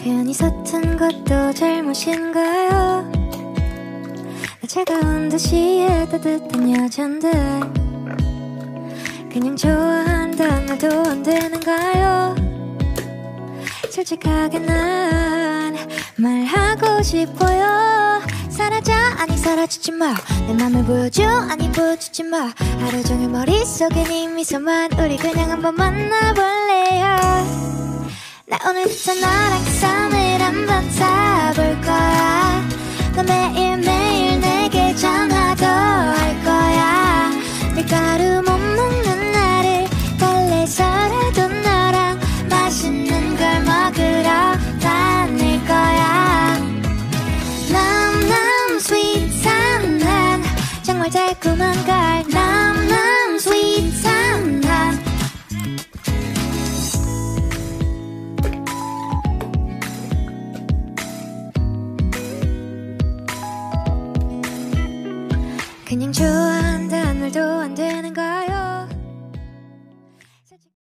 괜히 서툰 것도 잘못인가요? 나 차가운 듯이 따뜻한 여잔데 그냥 좋아한다는 말도 안 되는가요? 솔직하게 난 말하고 싶어요. 사라져 아니 사라지지 마. 내 맘을 보여줘 아니 보여주지 마. 하루 종일 머릿속에 네 미소만. 우리 그냥 한번 만나볼래요. 나 오늘부터 너랑 썸을 한번 타볼 거야. 너 매일매일 내게 전화도 할 거야. 밀가루 못 먹는 나를 달래서라도 너랑 맛있는 걸 먹으러 다닐 거야. 넘넘 스윗한 난 정말 달콤한 걸. 넘넘 스윗한 난 그냥 좋아한다는 말도 안 돼.